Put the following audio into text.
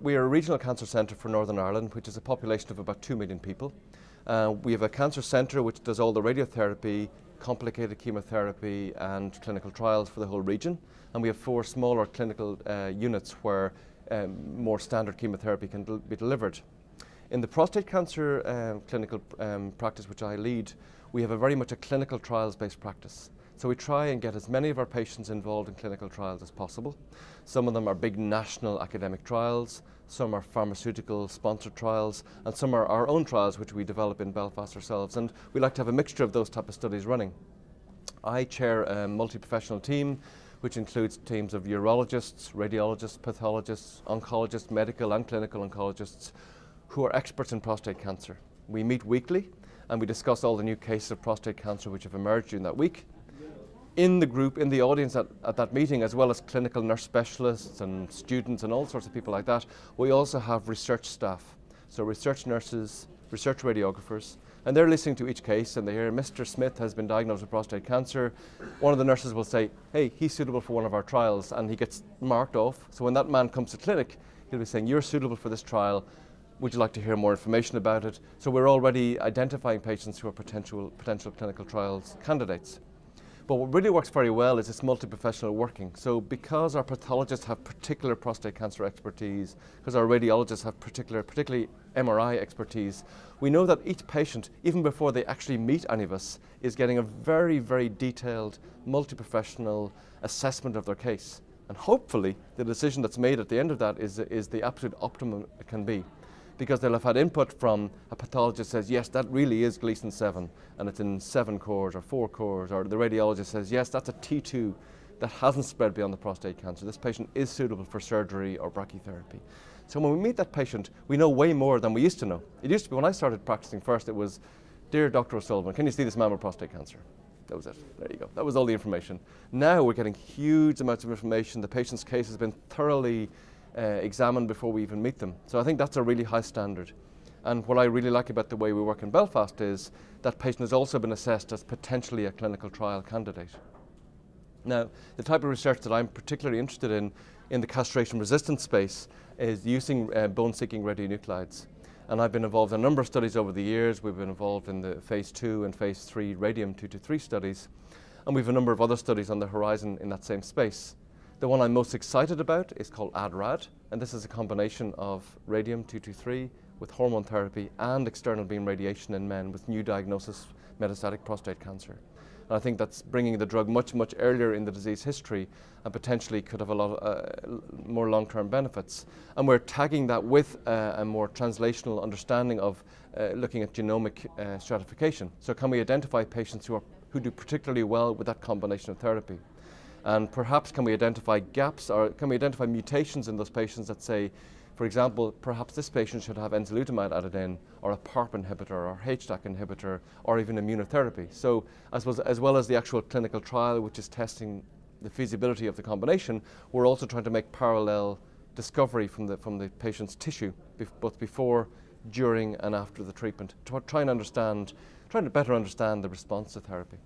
We are a regional cancer centre for Northern Ireland, which is a population of about 2 million people. We have a cancer centre which does all the radiotherapy, complicated chemotherapy and clinical trials for the whole region. And we have 4 smaller clinical units where more standard chemotherapy can be delivered. In the prostate cancer clinical practice which I lead, we have very much a clinical trials-based practice. So we try and get as many of our patients involved in clinical trials as possible. Some of them are big national academic trials, some are pharmaceutical sponsored trials, and some are our own trials which we develop in Belfast ourselves. And we like to have a mixture of those type of studies running. I chair a multi-professional team which includes teams of urologists, radiologists, pathologists, oncologists, medical and clinical oncologists who are experts in prostate cancer. We meet weekly and we discuss all the new cases of prostate cancer which have emerged during that week. In the group, in the audience at that meeting, as well as clinical nurse specialists and students and all sorts of people like that, we also have research staff. So research nurses, research radiographers, and they're listening to each case and they hear Mr. Smith has been diagnosed with prostate cancer. One of the nurses will say, hey, he's suitable for one of our trials, and he gets marked off. So when that man comes to clinic, he'll be saying, you're suitable for this trial. Would you like to hear more information about it? So we're already identifying patients who are potential clinical trials candidates. But what really works very well is this multi-professional working. So because our pathologists have particular prostate cancer expertise, because our radiologists have particularly MRI expertise, we know that each patient, even before they actually meet any of us, is getting a very, very detailed multi-professional assessment of their case. And hopefully the decision that's made at the end of that is the absolute optimum it can be. Because they'll have had input from a pathologist says, yes, that really is Gleason 7, and it's in 7 cores or 4 cores, or the radiologist says, yes, that's a T2 that hasn't spread beyond the prostate cancer. This patient is suitable for surgery or brachytherapy. So when we meet that patient, we know way more than we used to know. It used to be, when I started practicing first, it was, dear Dr. Osullivan, can you see this man with prostate cancer? That was it. There you go. That was all the information. Now we're getting huge amounts of information. The patient's case has been thoroughly examined before we even meet them. So I think that's a really high standard. And what I really like about the way we work in Belfast is that patient has also been assessed as potentially a clinical trial candidate. Now, the type of research that I'm particularly interested in the castration-resistant space is using bone-seeking radionuclides. And I've been involved in a number of studies over the years. We've been involved in the phase 2 and phase 3 radium-223 studies. And we have a number of other studies on the horizon in that same space. The one I'm most excited about is called ADRAD, and this is a combination of radium-223 with hormone therapy and external beam radiation in men with new diagnosis metastatic prostate cancer. And I think that's bringing the drug much, much earlier in the disease history and potentially could have a lot more long-term benefits. And we're tagging that with a more translational understanding of looking at genomic stratification. So can we identify patients who do particularly well with that combination of therapy? And perhaps can we identify gaps, or can we identify mutations in those patients that say, for example, perhaps this patient should have enzalutamide added in, or a PARP inhibitor, or HDAC inhibitor, or even immunotherapy. So I suppose as well as the actual clinical trial, which is testing the feasibility of the combination, we're also trying to make parallel discovery from the patient's tissue, both before, during, and after the treatment, to try and to better understand the response to therapy.